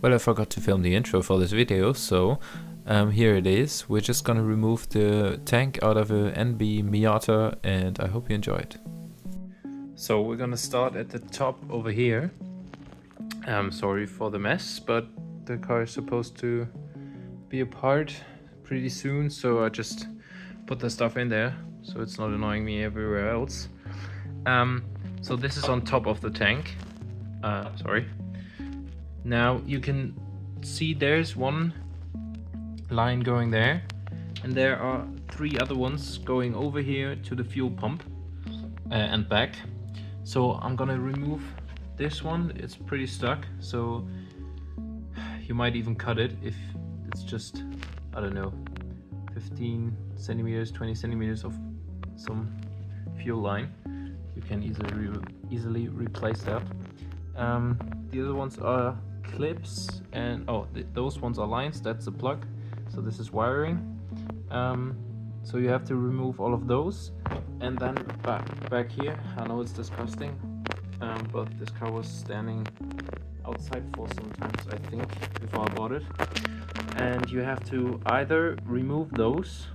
Well, I forgot to film the intro for this video, so here it is. We're just gonna remove the tank out of a NB Miata, and I hope you enjoy it. So we're gonna start at the top over here. Sorry for the mess, but the car is supposed to be apart pretty soon, so I just put the stuff in there so it's not annoying me everywhere else. So this is on top of the tank. Sorry. Now you can see there's one line going there, and there are 3 other ones going over here to the fuel pump and back. So I'm gonna remove this one. It's pretty stuck, so you might even cut it if it's just, I don't know, 15 centimeters, 20 centimeters of some fuel line. You can easily replace that. The other ones are clips, and those ones are lines. That's a plug, so this is wiring. So you have to remove all of those, and then back here, I know it's disgusting, but this car was standing outside for some times, I think, before I bought it. And you have to either remove those,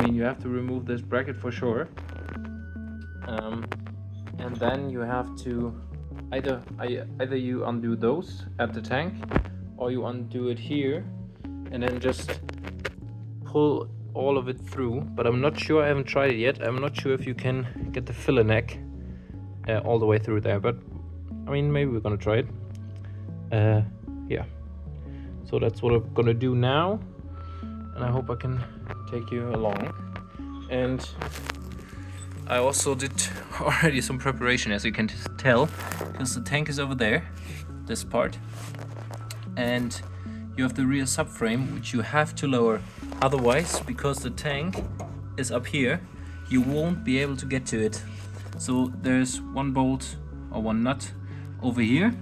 you have to remove this bracket for sure, and then you have to either you undo those at the tank, or you undo it here and then just pull all of it through. But I'm not sure, I haven't tried it yet. I'm not sure if you can get the filler neck all the way through there, but maybe we're gonna try it. Yeah, so that's what I'm gonna do now, and I hope I can take you along. And I also did already some preparation, as you can tell, because the tank is over there, this part, and you have the rear subframe, which you have to lower. Otherwise, because the tank is up here, you won't be able to get to it. So there's one bolt or one nut over here.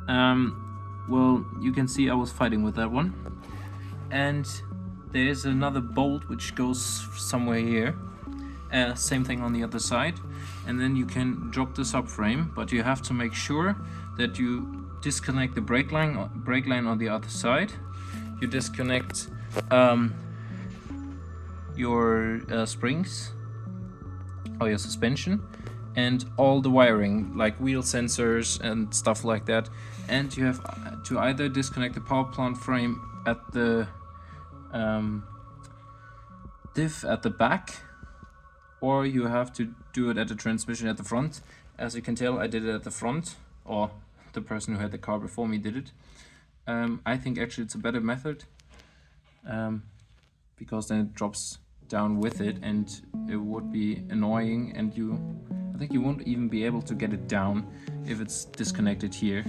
Well, you can see I was fighting with that one, and there's another bolt which goes somewhere here. Same thing on the other side, and then you can drop the subframe, but you have to make sure that you disconnect the brake line on the other side. You disconnect your springs or your suspension and all the wiring, like wheel sensors and stuff like that. And you have to either disconnect the power plant frame at the diff at the back, or you have to do it at the transmission at the front. As you can tell, I did it at the front, or the person who had the car before me did it. I think actually it's a better method, because then it drops down with it, and it would be annoying, and I think you won't even be able to get it down if it's disconnected here,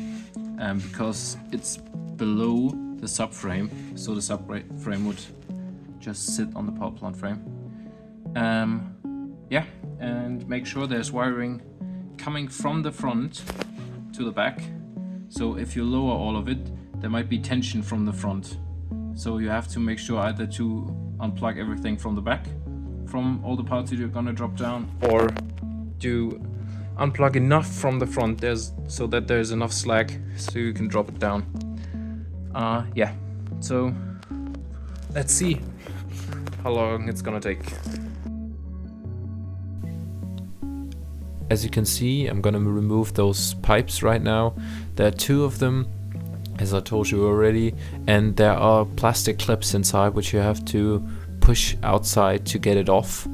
because it's below the subframe, so the subframe would just sit on the power plant frame. Yeah, and make sure there's wiring coming from the front to the back. So if you lower all of it, there might be tension from the front. So you have to make sure either to unplug everything from the back, from all the parts that you're gonna drop down, or to unplug enough from the front so that there's enough slack so you can drop it down. Yeah, so let's see how long it's gonna take. As you can see, I'm gonna remove those pipes right now. There are 2 of them, as I told you already, and there are plastic clips inside which you have to push outside to get it off.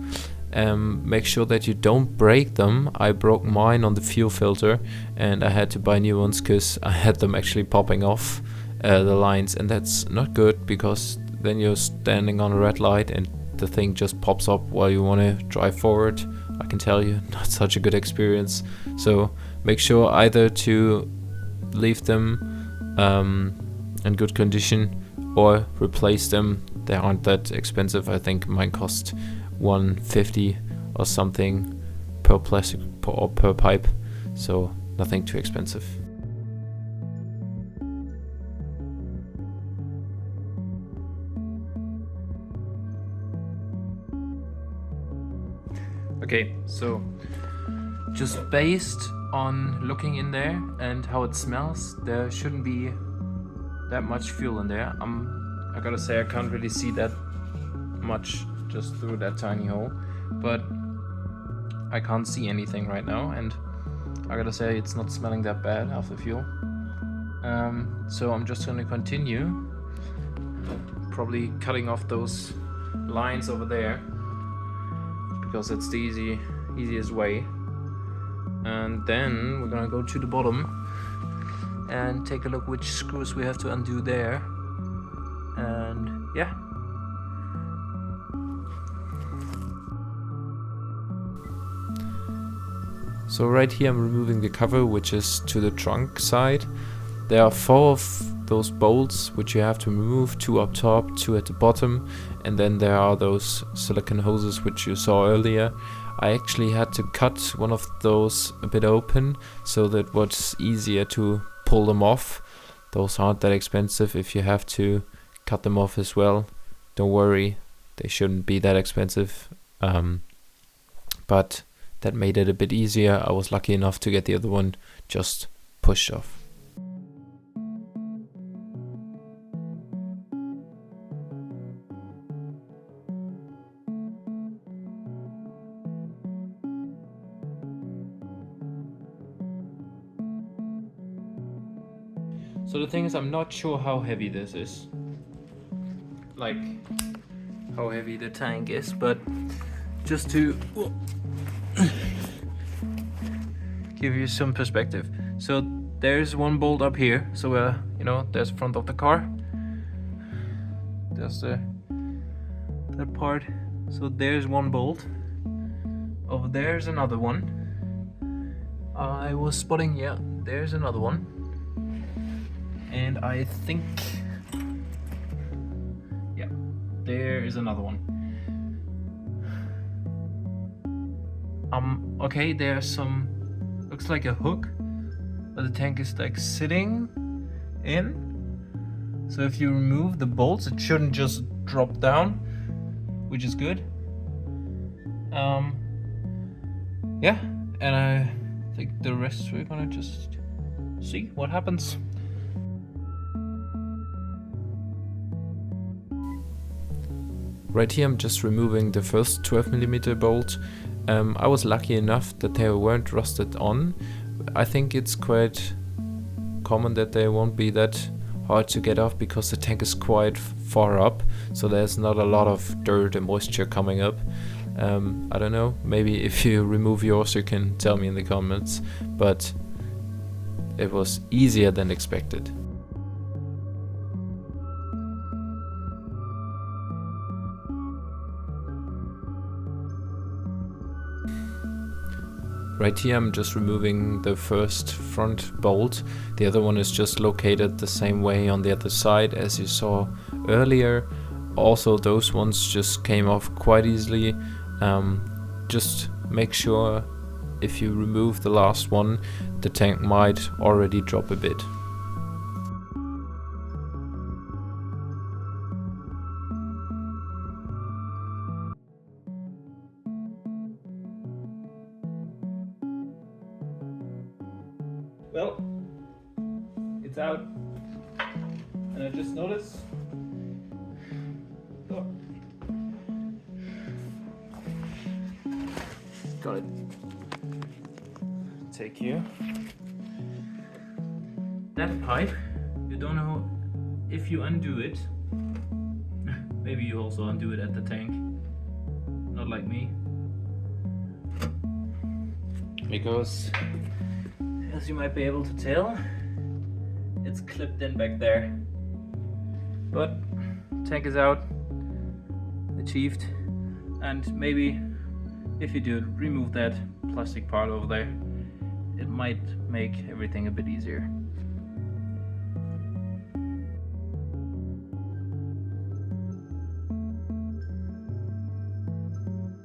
Make sure that you don't break them. I broke mine on the fuel filter, and I had to buy new ones because I had them actually popping off the lines, and that's not good, because then you're standing on a red light and the thing just pops up while you want to drive forward. I can tell you, not such a good experience. So make sure either to leave them in good condition or replace them. They aren't that expensive. I think mine cost $150 or something per plastic or per pipe, so nothing too expensive. Okay, so just based on looking in there and how it smells, there shouldn't be that much fuel in there. I gotta say I can't really see that much just through that tiny hole, but I can't see anything right now, and I gotta say it's not smelling that bad of the fuel. So I'm just gonna continue, probably cutting off those lines over there because it's the easiest way. And then we're gonna go to the bottom and take a look which screws we have to undo there. And yeah. So right here I'm removing the cover, which is to the trunk side. There are 4 of those bolts which you have to remove, 2 up top, 2 at the bottom, and then there are those silicone hoses which you saw earlier. I actually had to cut one of those a bit open so that it was easier to pull them off. Those aren't that expensive. If you have to cut them off as well, don't worry, they shouldn't be that expensive. But that made it a bit easier. I was lucky enough to get the other one just pushed off. So the thing is, I'm not sure how heavy this is. Like, how heavy the tank is, but just to give you some perspective. So there's one bolt up here, so you know, there's the front of the car, there's that part, so there's one bolt. Over there's another one. I was spotting, yeah, there's another one, and I think, yeah, there is another one. Okay, there's some, looks like a hook, but the tank is like sitting in. So if you remove the bolts, it shouldn't just drop down, which is good. Yeah, and I think the rest we're gonna just see what happens. Right here I'm just removing the first 12mm bolt. I was lucky enough that they weren't rusted on. I think it's quite common that they won't be that hard to get off because the tank is quite far up, so there's not a lot of dirt and moisture coming up. I don't know, maybe if you remove yours you can tell me in the comments, but it was easier than expected. Right here I'm just removing the first front bolt. The other one is just located the same way on the other side as you saw earlier. Also those ones just came off quite easily. Just make sure if you remove the last one, the tank might already drop a bit. Well, it's out, and I just noticed. Oh. Got it. Take you. That pipe, you don't know if you undo it. Maybe you also undo it at the tank. Not like me. Because, as you might be able to tell, it's clipped in back there. But tank is out, achieved, and maybe if you do remove that plastic part over there, it might make everything a bit easier.